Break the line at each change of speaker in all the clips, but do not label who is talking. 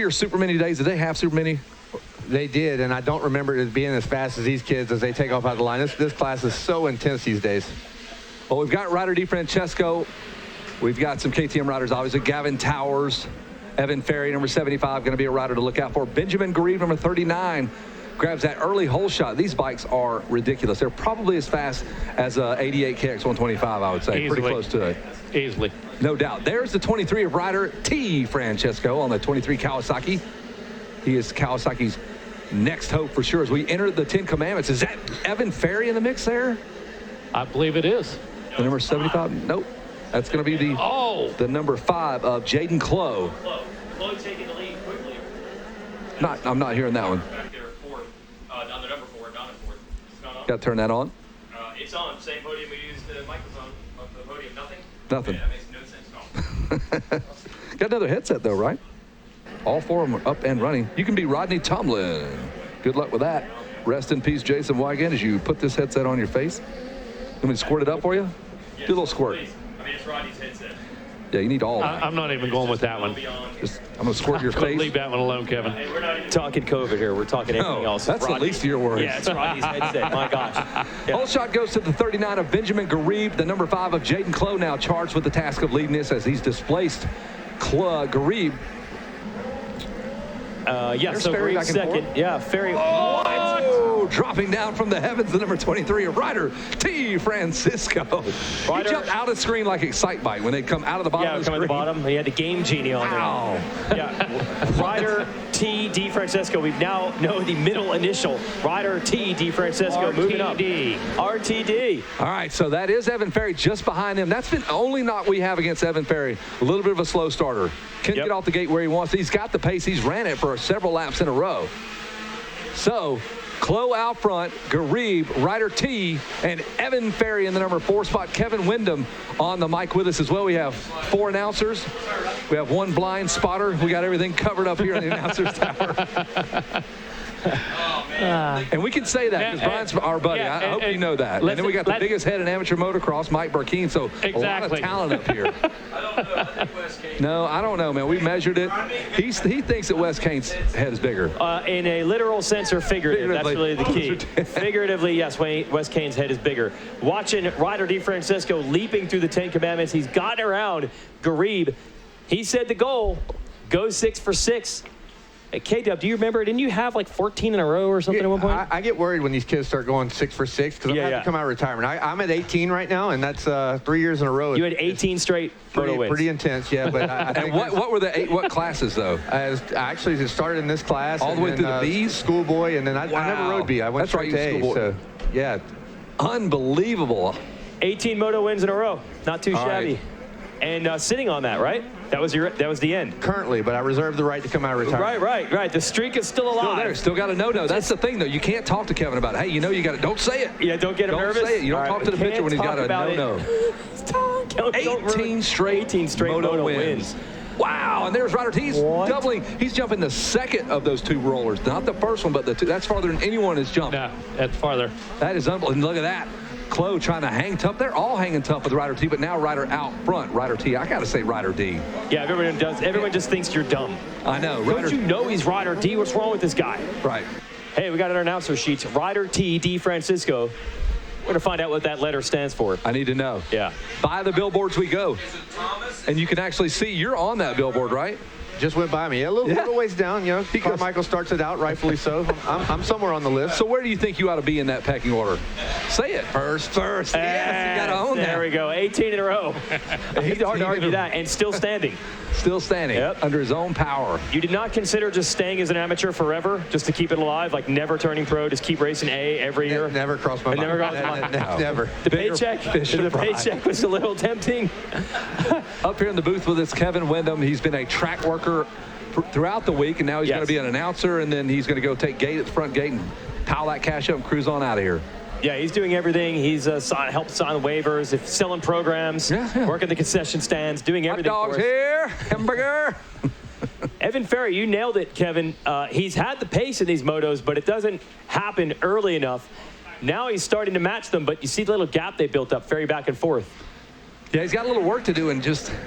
your Supermini days? Did they have Supermini?
They did, and I don't remember it being as fast as these kids as they take off out of the line. This class is so intense these days.
Well, we've got Ryder DiFrancesco. We've got some KTM riders, obviously. Gavin Towers, Evan Ferry, number 75, going to be a rider to look out for. Benjamin Garib, number 39, grabs that early hole shot. These bikes are ridiculous. They're probably as fast as a 88 KX 125, I would say.
Easily.
Pretty close to it.
Easily.
No doubt. There's the 23 of Ryder T. Francesco on the 23 Kawasaki. He is Kawasaki's next hope for sure as we enter the 10 Commandments. Is that Evan Ferry in the mix there?
I believe it is.
The number 75? Nope. That's going to be the number 5 of Jaden Clough.
Clough taking the lead quickly.
I'm not hearing that one.
Back there, fourth. On the number 4, Don is fourth. It's not on.
Got to turn that on.
It's on. Same podium we used. Michael's on the podium. Nothing?
Nothing.
Yeah, that makes no sense at all.
Got another headset though, right? All 4 of them are up and running. You can be Rodney Tomlin. Good luck with that. Rest in peace, Jason Wigan, as you put this headset on your face. Want me to squirt it up for you?
Yes,
do a little squirt.
Please. I mean, it's Rodney's headset.
Yeah, you need all of it.
I'm not even going with that one.
I'm going to squirt your face.
Leave that one alone, Kevin.
Hey, we're not even
Talking COVID here. We're talking anything else.
That's the least of your worries.
Yeah, it's Rodney's headset. My gosh. Yeah.
Whole shot goes to the 39 of Benjamin Garib. The number 5 of Jaden Clough now charged with the task of leading this as he's displaced Garib.
Yeah, so Ferry second. Yeah, Ferry.
Oh, dropping down from the heavens, the number 23 of Ryder T. Francisco. He jumped out of screen like Excitebike when they come out of the bottom of the screen.
Yeah, come at the bottom. He had the Game Genie on there.
Wow.
Yeah, Ryder T. DiFrancesco. We now know the middle initial. Ryder T. DiFrancesco moving up. RTD.
All right, so that is Evan Ferry just behind him. That's been the only knock we have against Evan Ferry. A little bit of a slow starter. Can't get off the gate where he wants. He's got the pace. He's ran it for several laps in a row. So, Clough out front, Garib, Ryder T, and Evan Ferry in the number 4 spot. Kevin Windham on the mic with us as well. We have 4 announcers. We have 1 blind spotter. We got everything covered up here in the announcer's tower. And we can say that because Brian's our buddy. I hope you know that. And then we got the biggest head in amateur motocross, Mike Burkeen. So a lot of talent up here.
I don't know. I think Wes Kane.
No, I don't know, man. We measured it. He thinks that Wes Kane's head is bigger.
In a literal sense or figurative, that's really the key. Figuratively, yes, Wes Kane's head is bigger. Watching Ryder DiFrancesco leaping through the 10 Commandments. He's gotten around Garib. He said the goal, go 6 for 6. Hey, K-Dub, do you remember? Didn't you have like 14 in a row or something at one point?
I get worried when these kids start going 6 for 6 because I'm going to come out of retirement. I'm at 18 right now, and that's 3 years in a row.
You had 18 straight Moto wins.
Pretty intense, yeah. But I think
and what were the 8? What classes though?
I actually started in this class
all the way through the B's,
schoolboy, and then I never rode B. I went straight to A. So, yeah,
unbelievable.
18 Moto wins in a row, not too shabby.
Right.
And sitting on that, right? That was the end.
Currently, but I reserve the right to come out of retirement.
Right. The streak is still alive.
Still there. Still got a no-no. That's the thing, though. You can't talk to Kevin about it. Hey, you know you got to. Don't say it.
Yeah, don't get him nervous.
Don't say it. You don't talk to the pitcher when he's got a no-no. 18 straight Moto wins. Wow, and there's Ryder T. He's doubling. He's jumping the second of those 2 rollers. Not the first one, but the 2. That's farther than anyone has jumped.
Yeah, that's farther.
That is unbelievable. And look at that. Clough trying to hang tough. They're all hanging tough with Ryder T, but now Ryder out front. Ryder T. I got to say Ryder D.
Yeah, everyone does. Everyone just thinks you're dumb.
I know.
Don't you know he's Ryder D? What's wrong with this guy?
Right.
Hey, we got our announcer sheets. Ryder T. DiFrancesco. We're going to find out what that letter stands for.
I need to know.
Yeah.
By the billboards we go. And you can actually see you're on that billboard, right?
Just went by me. A little ways down, you know. Carmichael starts it out, rightfully so. I'm somewhere on the list.
So where do you think you ought to be in that pecking order? Say it. First. Yes, you got to own that.
There we go. 18 in a row. It's hard to argue that. And still standing.
Still standing under his own power.
You did not consider just staying as an amateur forever, just to keep it alive, like never turning pro, just keep racing A every year?
Never crossed my mind.
Never crossed my mind.
Never.
The paycheck was a little tempting.
Up here in the booth with us, Kevin Windham. He's been a track worker throughout the week, and now he's going to be an announcer, and then he's going to go take gate at the front gate and pile that cash up and cruise on out of here.
Yeah, he's doing everything. He's helped sign waivers, selling programs, working the concession stands, doing everything.
Hot dogs here, hamburger.
Evan Ferry, you nailed it, Kevin. He's had the pace in these motos, but it doesn't happen early enough. Now he's starting to match them, but you see the little gap they built up, Ferry back and forth.
Yeah, he's got a little work to do, and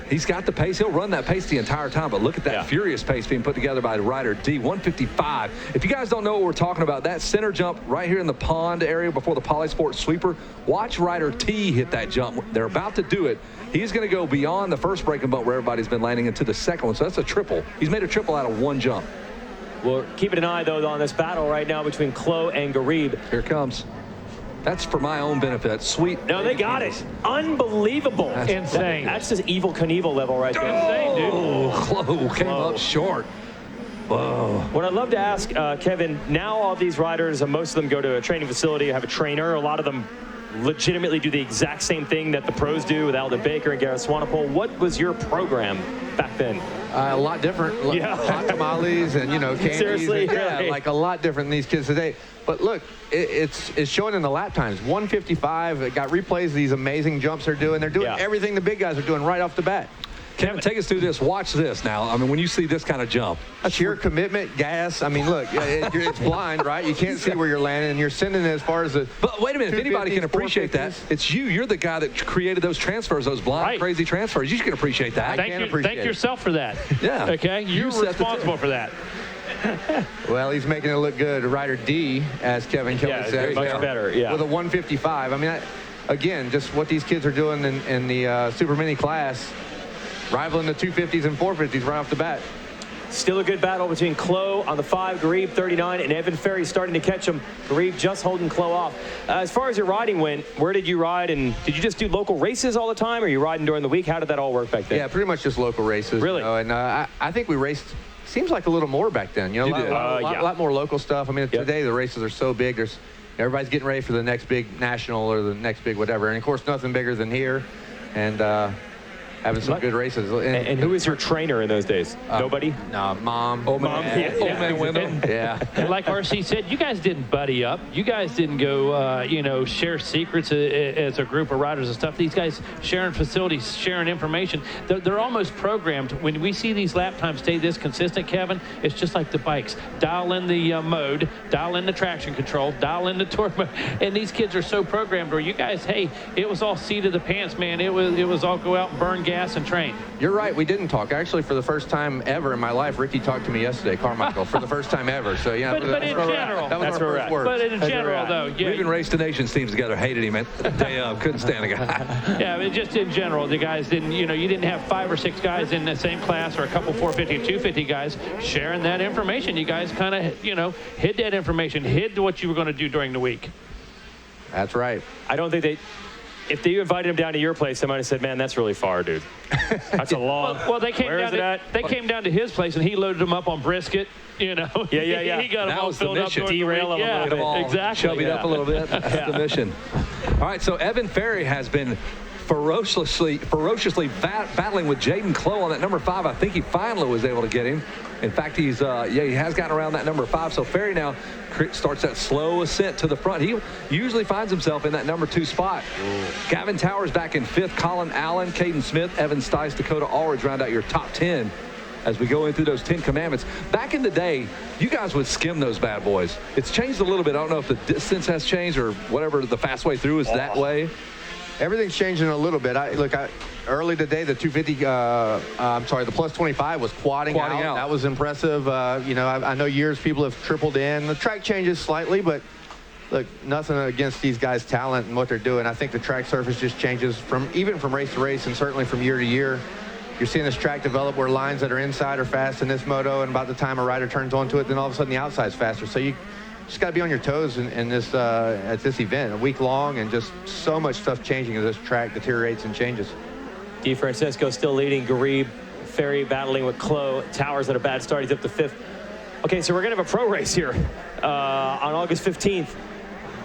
he's got the pace. He'll run that pace the entire time, but look at that furious pace being put together by rider D, 155. If you guys don't know what we're talking about, that center jump right here in the pond area before the Polysport sweeper, watch rider T hit that jump. They're about to do it. He's going to go beyond the first braking bump where everybody's been landing into the second one, so that's a triple. He's made a triple out of one jump.
We're keeping an eye, though, on this battle right now between Chloe and Garib.
Here it comes. That's for my own benefit. Sweet.
No, they got it. Unbelievable.
That's insane.
That's just evil Knievel level right there.
Insane, dude.
Oh, Chloe came up short. Whoa.
What I'd love to ask, Kevin, now all these riders, most of them go to a training facility, have a trainer. A lot of them legitimately do the exact same thing that the pros do with Alden Baker and Garrett Swanepoel. What was your program back then?
A lot different. Hot tamales and, candies.
Seriously?
And, like a lot different than these kids today. But look, it's showing in the lap times. 155. It got replays of these amazing jumps they're doing. They're doing everything the big guys are doing right off the bat.
Kevin, take us through this. Watch this now. I mean, when you see this kind of jump.
Sheer commitment, gas. I mean, look, it's blind, right? You can't see where you're landing, and you're sending it as far as the.
But wait a minute. If anybody can appreciate that, it's you. You're the guy that created those transfers, those blind, crazy transfers. You can appreciate that.
Thank yourself for that.
Yeah.
Okay? You're responsible for that.
Well, he's making it look good. Rider D, as Kevin Kelly said.
Much better, yeah.
With a 155. I mean, again, just what these kids are doing in the Super Mini class, rivaling the 250s and 450s right off the bat.
Still a good battle between Chloe on the 5, Garib 39, and Evan Ferry starting to catch him. Garib just holding Chloe off. As far as your riding went, where did you ride? And did you just do local races all the time, or are you riding during the week? How did that all work back then?
Yeah, pretty much just local races.
Really?
And I think we raced, seems like a little more back then. A lot more local stuff. I mean, today the races are so big. Everybody's getting ready for the next big national or the next big whatever. And, of course, nothing bigger than here. And having some good races.
And who was your trainer in those days? Nobody?
No, Mom.
Old man Wyndham.
Yeah.
And like RC said, you guys didn't buddy up. You guys didn't go, share secrets as a group of riders and stuff. These guys sharing facilities, sharing information. They're almost programmed. When we see these lap times stay this consistent, Kevin, it's just like the bikes. Dial in the mode, dial in the traction control, dial in the torque mode. And these kids are so programmed where you guys, hey, it was all seat of the pants, man. It was all go out and burn gas and train.
You're right. We didn't talk. Actually, for the first time ever in my life, Ricky talked to me yesterday, Carmichael, for the first time ever. So, yeah.
But in general.
That was our first word.
But in general, though.
We even raced the Nations teams together. Hated him the day of. Couldn't stand the guy.
Yeah, but just in general, the guys didn't, you didn't have 5 or 6 guys in the same class or a couple 450 and 250 guys sharing that information. You guys kind of, hid that information, hid what you were going to do during the week.
That's right.
I don't think if they invited him down to your place, they might have said, "Man, that's really far, dude. That's a long."
Well, they came down to his place and he loaded them up on brisket.
Yeah.
He got them all filled up.
Derail them a little bit.
Exactly.
Chubbied up a little bit. That's the mission. All right, so Evan Ferry has been ferociously battling with Jaden Chloe on that number 5. I think he finally was able to get him. In fact, he has gotten around that number 5. So Ferry now starts that slow ascent to the front. He usually finds himself in that number 2 spot. Ooh. Gavin Towers back in 5th. Colin Allen, Caden Smith, Evan Stice, Dakota Ulrich round out your top 10 as we go in through those 10 commandments. Back in the day, you guys would skim those bad boys. It's changed a little bit. I don't know if the distance has changed or whatever. The fast way through is that way.
Everything's changing a little bit. Early today, the 250, the plus 25 was quadding out. That was impressive. I know years people have tripled in. The track changes slightly, but look, nothing against these guys' talent and what they're doing. I think the track surface just changes even from race to race and certainly from year to year. You're seeing this track develop where lines that are inside are fast in this moto, and about the time a rider turns onto it, then all of a sudden the outside's faster. So you just got to be on your toes in this at this event, a week long, and just so much stuff changing as this track deteriorates and changes.
DeFrancisco still leading. Garib, Ferry battling with Chloe. Towers at a bad start. He's up to 5th. Okay, so we're going to have a pro race here on August 15th.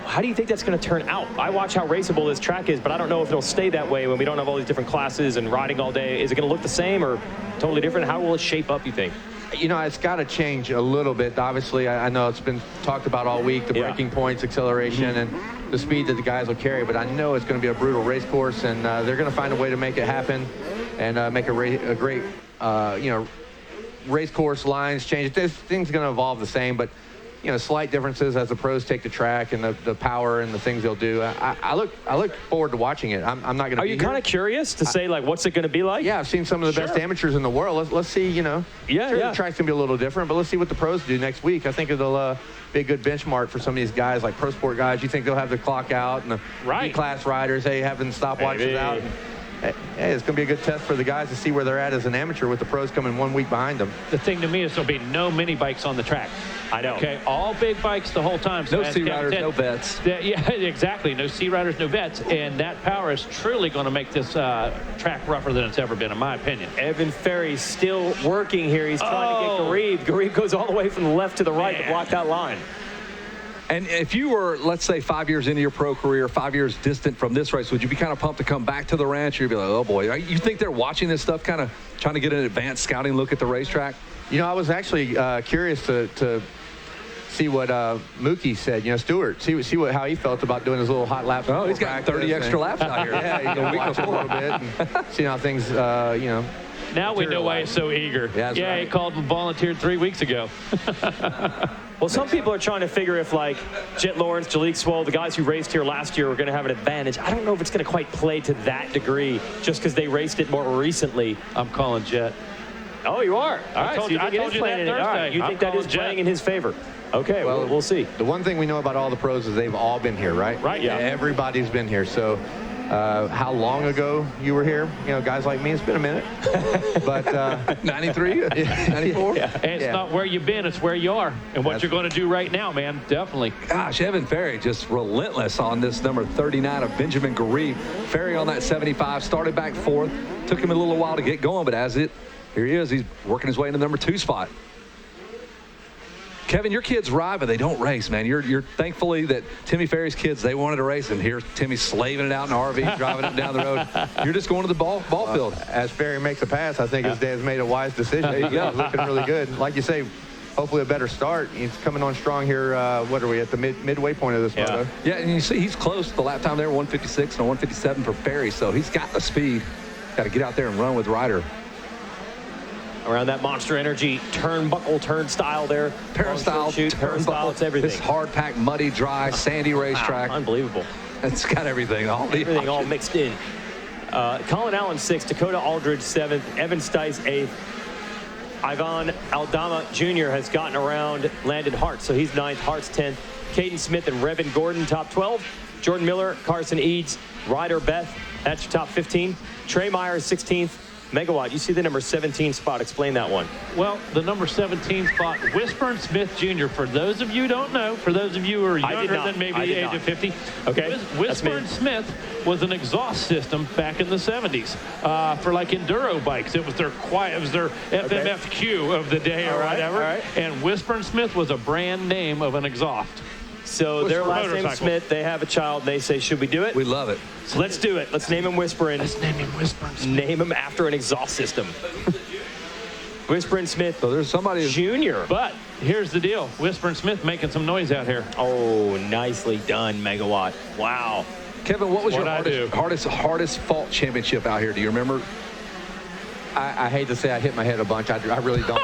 How do you think that's going to turn out? I watch how raceable this track is, but I don't know if it'll stay that way when we don't have all these different classes and riding all day. Is it going to look the same or totally different? How will it shape up, you think?
It's got to change a little bit. Obviously, I know it's been talked about all week, the braking points, acceleration, and the speed that the guys will carry. But I know it's going to be a brutal race course, and they're going to find a way to make it happen and make a great, race course lines change. This thing's going to evolve the same, but slight differences as the pros take the track and the power and the things they'll do. I look forward to watching it. I'm not going to.
Are you kind of curious to say, like, what's it going to be like?
Yeah, I've seen some of the best amateurs in the world. Let's see. The track's going to be a little different, but let's see what the pros do next week. I think it'll be a good benchmark for some of these guys, like pro sport guys. You think they'll have the clock out, and the B-class riders, having stopwatches out. Hey, it's going to be a good test for the guys to see where they're at as an amateur with the pros coming 1 week behind them.
The thing to me is there'll be no mini bikes on the track.
I know.
Okay, all big bikes the whole time. So
no C riders, no vets.
Yeah, exactly. No C riders, no vets, and that power is truly going to make this track rougher than it's ever been, in my opinion.
Evan Ferry's still working here. He's trying to get Garib. Garib goes all the way from the left to the right to block that line.
And if you were, let's say, 5 years into your pro career, 5 years distant from this race, would you be kind of pumped to come back to the ranch? Or you'd be like, oh boy, you think they're watching this stuff, kind of trying to get an advanced scouting look at the racetrack?
I was actually curious to see what Mookie said. Stuart, see how he felt about doing his little hot laps.
Oh, he's got 30 extra laps out here.
Yeah, you can watch him a little bit and see how things,
Now we know why he's so eager.
Yeah, right.
He called and volunteered 3 weeks ago.
Well, some people are trying to figure if, like, Jet Lawrence, Jalik Swoll, the guys who raced here last year, are going to have an advantage. I don't know if it's going to quite play to that degree just because they raced it more recently.
I'm calling Jet.
Oh, you are? All right, so you think it is playing in it. All right, you think that is playing in his favor. Okay, well, we'll see.
The one thing we know about all the pros is they've all been here, right?
Right, yeah.
Everybody's been here. So how long ago you were here? Guys like me, it's been a minute. But
93, 94.
And it's not where you've been, it's where you are and what you're going to do right now, man. Definitely.
Gosh, Evan Ferry just relentless on this number 39 of Benjamin Garib. Ferry on that 75, started back fourth. Took him a little while to get going, but here he is. He's working his way into the number 2 spot. Kevin, your kids ride, but they don't race, man. You're thankfully that Timmy Ferry's kids, they wanted to race, and here's Timmy slaving it out in an RV, driving it down the road. You're just going to the ball field.
As Ferry makes a pass, I think his dad's made a wise decision. He's looking really good. Like you say, hopefully a better start. He's coming on strong here. What are we at the midway point of this moto?
Yeah, and you see he's close to the lap time there, 156 and a 157 for Ferry, so he's got the speed. Got to get out there and run with Ryder.
Around that Monster Energy turnbuckle turnstile there.
Turnstile,
turnstile, it's everything.
This hard-packed, muddy, dry, sandy racetrack.
Wow, unbelievable.
It's got everything.
Everything all mixed in. Colin Allen 6th, Dakota Aldridge 7th, Evan Stice 8th. Ivan Aldama Jr. has gotten around Landon Hart, so he's 9th. Hart's 10th. Caden Smith and Revin Gordon, top 12. Jordan Miller, Carson Eads, Ryder Beth, that's your top 15. Trey Myers, 16th. Megawatt, you see the number 17 spot. Explain that one.
Well, the number 17 spot, Whisper Smith Jr. For those of you who don't know, for those of you who are younger than maybe the age of 50,
okay,
Whisper Smith was an exhaust system back in the 70s for like enduro bikes. It was their FMFQ of the day or whatever. And Whisper Smith was a brand name of an exhaust.
So their last name is Smith. They have a child. And they say, should we do it?
We love it.
So let's do it. Let's name him Whisperin'.
Let's name him Whisperin'.
Name him after an exhaust system. Whisperin' Smith.
So there's somebody
Junior.
But here's the deal. Whisperin' Smith making some noise out here.
Oh, nicely done, Megawatt. Wow.
Kevin, what was your hardest fault championship out here? Do you remember?
I hate to say I hit my head a bunch. I really don't.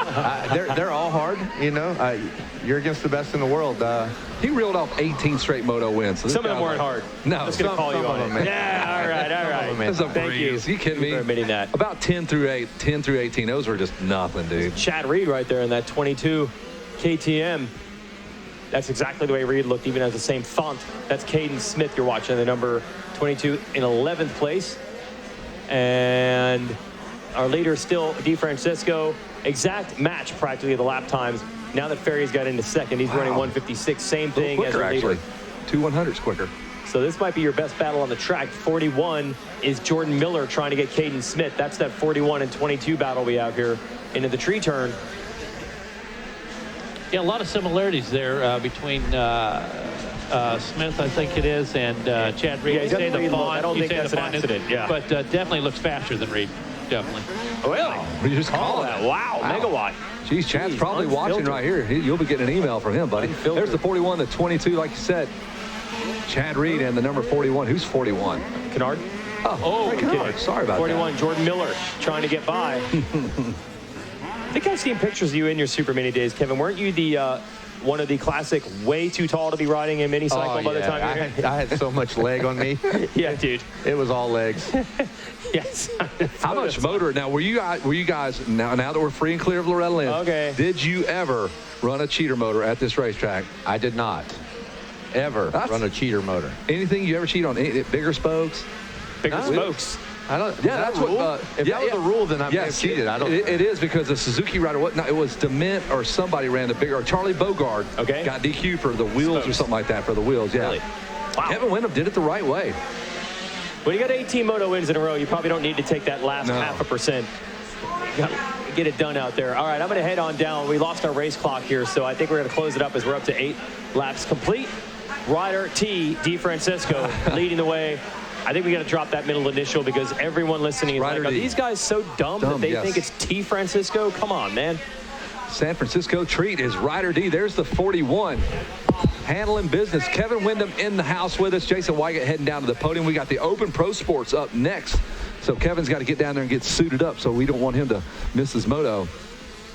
They're all hard, You're against the best in the world.
He reeled off 18 straight Moto wins. So
some of them weren't hard.
No.
I'm just going to call you on it. Yeah, all right.
That's a breeze. You kidding me?
For admitting that.
About 10 through 18, those were just nothing, dude.
Chad Reed right there in that 22 KTM. That's exactly the way Reed looked, even as the same font. That's Caden Smith you're watching, the number 22 in 11th place. And our leader still, DeFrancisco. Exact match practically of the lap times. Now that Ferry's got into second, he's running 156. Same thing
quicker,
as our leader.
Actually. 2/100s quicker.
So this might be your best battle on the track. 41 is Jordan Miller trying to get Caden Smith. That's that 41 and 22 battle we have here into the tree turn.
Yeah, a lot of similarities there between Smith, I think it is, and Chad Reed.
Yeah, I don't think that's an accident.
But definitely looks faster than Reed. Definitely.
Well,
you just call that.
Wow, Megawatt.
Geez, Chad's probably watching right here. You'll be getting an email from him, buddy. There's the 41, the 22, like you said. Chad Reed and the number 41. Who's 41?
Kennard.
Oh, Kennard. Sorry about
41,
that.
Jordan Miller trying to get by. I think I've seen pictures of you in your Supermini days, Kevin. Weren't you the one of the classic way too tall to be riding a mini cycle by the time you're here.
I had so much leg on me.
Yeah, dude.
It was all legs.
Yes.
How much motor? Now, were you guys now that we're free and clear of Loretta Lynn?
Okay.
Did you ever run a cheater motor at this racetrack?
I did not ever run a cheater motor.
Anything you ever cheat on? Bigger spokes?
Bigger spokes.
I don't.
Yeah, that's what.
If that was the rule, then I may have cheated. I don't.
It is because the Suzuki rider. It was Dement or somebody ran the bigger. Or Charlie Bogard got DQ'd for the wheels or something like that for the wheels. Yeah.
Really? Wow.
Kevin Windham did it the right way.
When you got 18 moto wins in a row, you probably don't need to take that last 0.5%. You got to get it done out there. All right, I'm going to head on down. We lost our race clock here, so I think we're going to close it up as we're up to 8 laps complete. Rider T. DeFrancisco leading the way. I think we got to drop that middle initial because everyone listening is like, are these guys so dumb that they think it's T. Francisco? Come on, man.
San Francisco treat is Rider D. There's the 41. Handling business. Kevin Windham in the house with us. Jason Weigott heading down to the podium. We got the Open Pro Sports up next. So Kevin's got to get down there and get suited up, so we don't want him to miss his moto.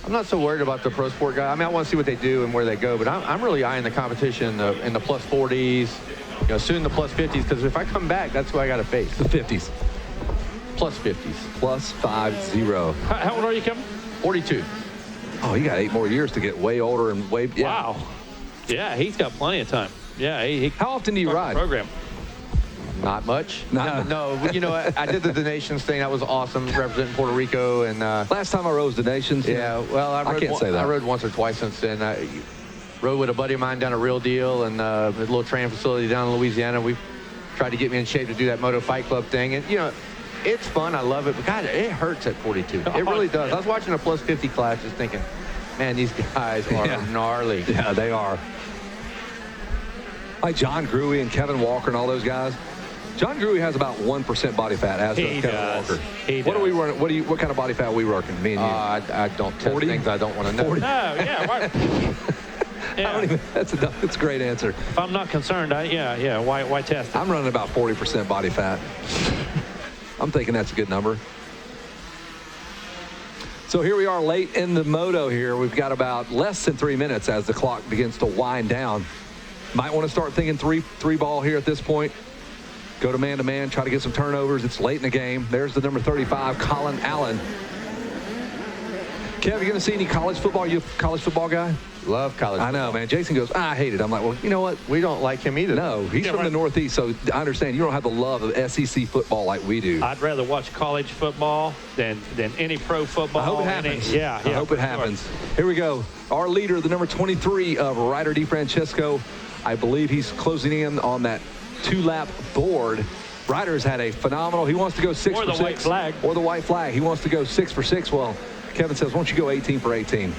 I'm not so worried about the Pro Sport guy. I mean, I want to see what they do and where they go, but I'm really eyeing the competition in the plus 40s, soon the plus 50s, because if I come back, that's who I got to face.
The 50s.
Plus 50s.
Plus 50.
How old are you, Kevin?
42.
Oh, you got 8 more years to get way older and way. Yeah.
Wow. Yeah, he's got plenty of time. Yeah.
How often do you ride?
Program.
Not much. No. I did the donations thing. That was awesome, representing Puerto Rico. And
last time I rode donations.
Yeah, well,
I can't say that.
I rode once or twice since then. I rode with a buddy of mine down at Real Deal and a little training facility down in Louisiana. We tried to get me in shape to do that Moto Fight Club thing. And, it's fun. I love it. But, God, it hurts at 42. It really does. I was watching a plus 50 class just thinking, man, these guys are gnarly.
Yeah, they are. Like John Gruey and Kevin Walker and all those guys. John Gruey has about 1% body fat, as does Kevin Walker. What are we running? What kind of body fat are we working? Me and you?
I don't test 40? Things I don't want to know.
40? No, yeah. Why? Yeah.
That's a great answer.
If I'm not concerned, why test it?
I'm running about 40% body fat. I'm thinking that's a good number. So here we are late in the moto here. We've got about less than 3 minutes as the clock begins to wind down. Might want to start thinking three ball here at this point. Go to man, try to get some turnovers. It's late in the game. There's the number 35, Colin Allen. Kev, you going to see any college football? Are you a college football guy?
Love college football.
I know, man. Jason goes, I hate it. I'm like, well, you know what?
We don't like him either.
No, he's from the Northeast, so I understand. You don't have the love of SEC football like we do.
I'd rather watch college football than any pro football.
I hope it happens.
I
hope it happens. Sure. Here we go. Our leader, the number 23 of Rider DeFrancisco. I believe he's closing in on that 2-lap board. Ryder's had a phenomenal. He wants to go 6 for 6.
Or the white flag.
Or the white flag. He wants to go 6 for 6. Well, Kevin says, why don't you go 18 for 18?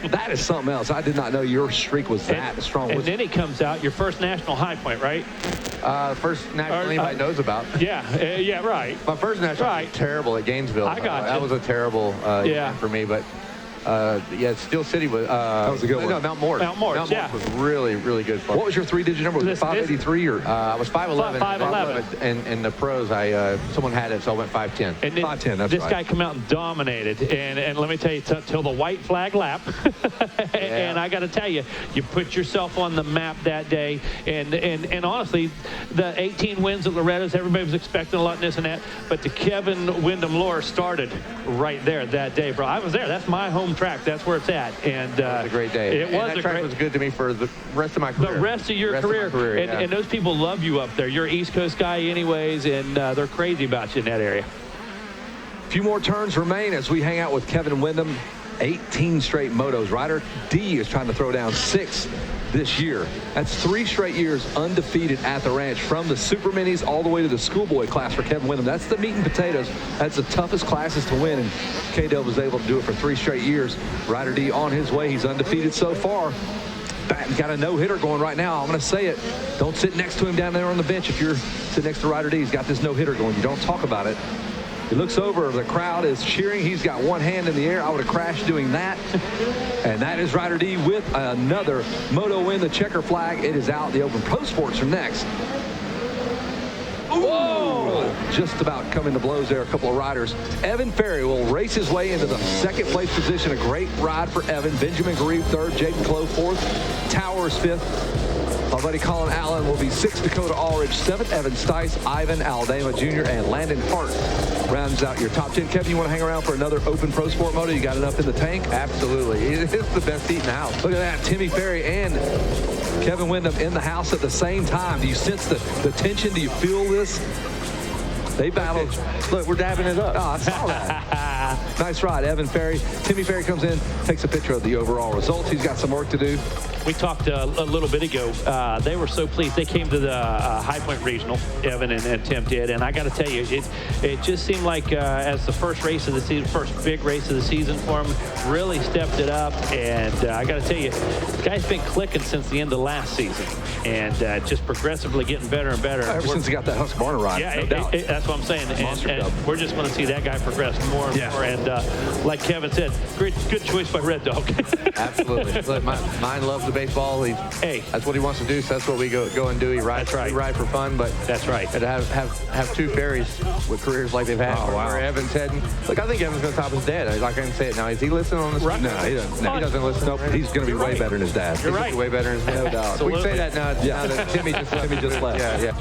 That is something else. I did not know your streak was that strong.
And then he comes out, your first national high point, right?
First national anybody knows about.
Yeah, right.
My first national was terrible at Gainesville.
I got
that was a terrible event for me, but Steel City was.
That was a good one.
No, Mount Morris.
Mount Morris
was really, really good fun.
What was your 3-digit number? Was it 583 or?
I was 5'11".
5'11".
And in the pros, someone had it, so I went 5'10".
And then
5'10", that's
this
right.
guy come out and dominated. And let me tell you, till the white flag lap. And I got to tell you, you put yourself on the map that day. And honestly, the 18 wins at Loretta's, everybody was expecting a lot of this and that. But the Kevin Windham lore started right there that day, bro. I was there. That's my home track. That's where it's at. And
it was a great day.
That
track was good to me for the rest of my career.
The rest of your career. And those people love you up there. You're an East Coast guy anyways, and they're crazy about you in that area.
A few more turns remain as we hang out with Kevin Windham. 18 straight motos. Rider D is trying to throw down 6 this year. That's 3 straight years undefeated at the ranch, from the Super Minis all the way to the schoolboy class for Kevin Windham. That's the meat and potatoes. That's the toughest classes to win, and K-Dub was able to do it for 3 straight years. Rider D on his way. He's undefeated so far. Got a no-hitter going right now. I'm going to say it. Don't sit next to him down there on the bench if you're sitting next to Rider D. He's got this no-hitter going. You don't talk about it. He looks over. The crowd is cheering. He's got one hand in the air. I would have crashed doing that. And that is Rider D with another moto win. The checker flag. It is out. The Open Pro Sports are next. Whoa! Just about coming to blows there. A couple of riders. Evan Ferry will race his way into the second place position. A great ride for Evan. Benjamin Grieve third. Jaden Clove fourth. Towers 5th. My buddy Colin Allen will be 6th. Dakota Ulrich 7th. Evan Stice, Ivan Aldama Jr., and Landon Hart rounds out your top 10. Kevin, you want to hang around for another Open Pro Sport Moto? You got enough in the tank?
Absolutely. It's the best seat in the house.
Look at that. Timmy Ferry and Kevin Windham in the house at the same time. Do you sense the tension? Do you feel this? They battled.
Look, we're dabbing it up.
Oh, I saw that. Nice ride, Evan Ferry. Timmy Ferry comes in, takes a picture of the overall results. He's got some work to do.
We talked a little bit ago. They were so pleased. They came to the High Point Regional, Evan and Tim did. And I got to tell you, it just seemed like as the first race of the season, first big race of the season for him, really stepped it up. And I got to tell you, the guy's been clicking since the end of last season. And just progressively getting better and better.
Ever since he got that Husqvarna ride,
yeah,
no doubt.
That's what I'm saying. And we're just going to see that guy progress more and more. And like Kevin said, good choice by Red Dog.
Absolutely. Look, mine loves the baseball.
Hey,
that's what he wants to do, so that's what we go and do. He rides,
that's right.
We ride for fun, but
that's right.
And to have two Ferries with careers like they've had.
Oh, wow.
Where Evan's heading. Look, I think Evan's going to top his dad. Like I can say it now. Is he listening on this?
Right. No, he doesn't. No,
he doesn't listen.
Nope. He's going to be way better than his dad.
You're right.
Way better than his dad. No doubt. We can say that now.
Yeah.
Now that Timmy just left.
Yeah.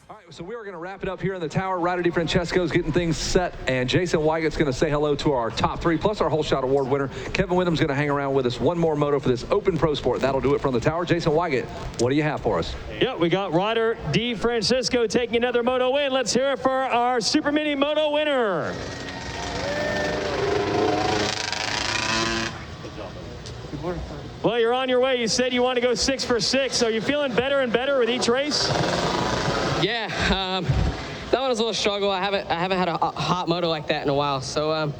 All right, so we are going to wrap it up here in the tower. Ryder DiFrancesco's getting things set, and Jason Weigett's going to say hello to our top 3, plus our Whole Shot Award winner. Kevin Windham's going to hang around with us one more moto for this Open Pro Sport. That'll do it from the tower. Jason Weigett, what do you have for us?
Yeah, we got Ryder DiFrancesco taking another moto win. Let's hear it for our Super Mini Moto winner. Well, you're on your way. You said you want to go 6 for 6. Are you feeling better and better with each race?
Yeah, that one was a little struggle. I haven't had a hot moto like that in a while. So,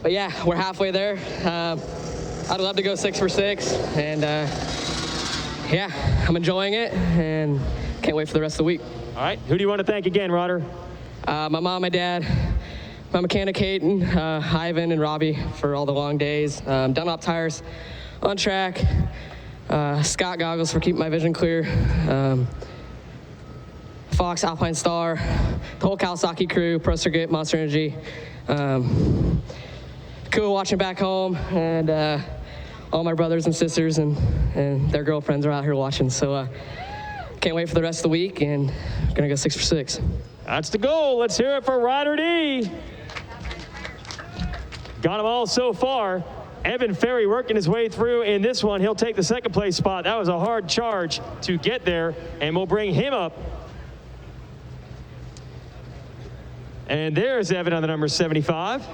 but yeah, we're halfway there. I'd love to go 6 for 6, and yeah, I'm enjoying it, and can't wait for the rest of the week.
All right, who do you want to thank again, Ryder?
My mom, my dad, my mechanic Hayden, Ivan, and Robbie for all the long days. Dunlop tires on track. Scott goggles for keeping my vision clear. Fox, Alpine Star, the whole Kawasaki crew, Pro Circuit, Monster Energy. Cool watching back home, and all my brothers and sisters and their girlfriends are out here watching. So can't wait for the rest of the week, and gonna go 6 for 6.
That's the goal. Let's hear it for Ryder D. Got them all so far. Evan Ferry working his way through in this one. He'll take the second place spot. That was a hard charge to get there, and we'll bring him up. And there's Evan on the number 75.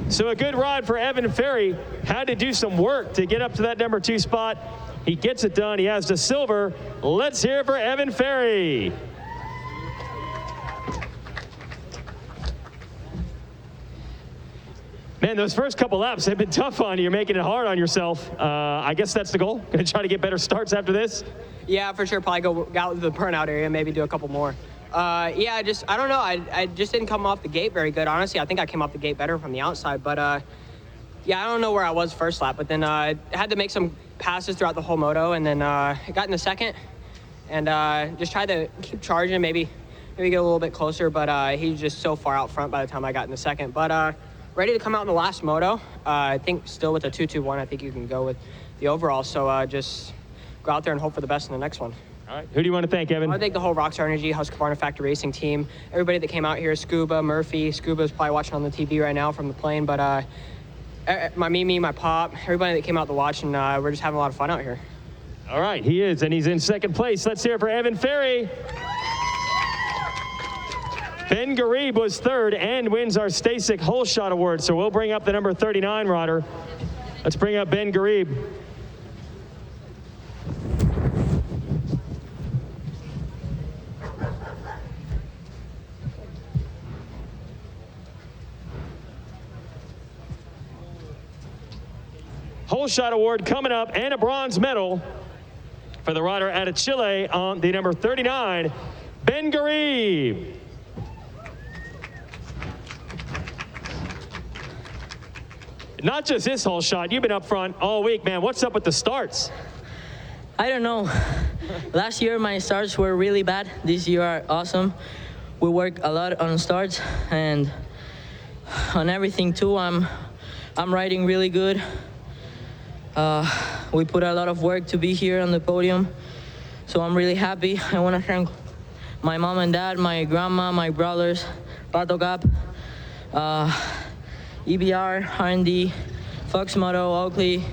So a good ride for Evan Ferry. Had to do some work to get up to that number 2 spot. He gets it done. He has the silver. Let's hear it for Evan Ferry. Man, those first couple laps have been tough on you. You're making it hard on yourself. I guess that's the goal. Going to try to get better starts after this?
Yeah, for sure. Probably go out to the burnout area, maybe do a couple more. Yeah, I don't know. I just didn't come off the gate very good. Honestly, I think I came off the gate better from the outside. But, yeah, I don't know where I was first lap. But then I had to make some passes throughout the whole moto. And then I got in the second and just tried to keep charging, maybe get a little bit closer. But he was just so far out front by the time I got in the second. But ready to come out in the last moto. I think still with a 2-2-1, I think you can go with the overall. So just go out there and hope for the best in the next one.
All right. Who do you want to thank, Evan?
I want to thank the whole Rockstar Energy, Husqvarna Factory Racing team, everybody that came out here, Scuba, Murphy. Scuba's probably watching on the TV right now from the plane, but my Mimi, my Pop, everybody that came out to watch, and we're just having a lot of fun out here.
All right, he is, and he's in second place. Let's hear it for Evan Ferry. Ben Garib was third and wins our Stasic Whole Shot Award, so we'll bring up the number 39 rider. Let's bring up Ben Garib. Whole Shot Award coming up, and a bronze medal for the rider out of Chile on the number 39, Ben Garib. Not just this whole shot, you've been up front all week, man. What's up with the starts?
I don't know. Last year my starts were really bad. This year are awesome. We work a lot on starts and on everything too. I'm I'm riding really good. We put a lot of work to be here on the podium, so I'm really happy. I want to thank my mom and dad, my grandma, my brothers, Pato Cap, EBR, R&D, Fox Moto, Oakley,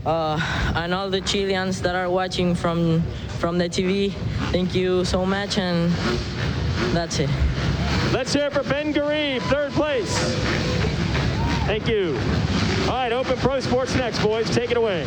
and all the Chileans that are watching from the TV. Thank you so much, and that's it.
Let's hear it for Ben Garib, third place. Thank you. All right, Open Pro Sports next, boys. Take it away.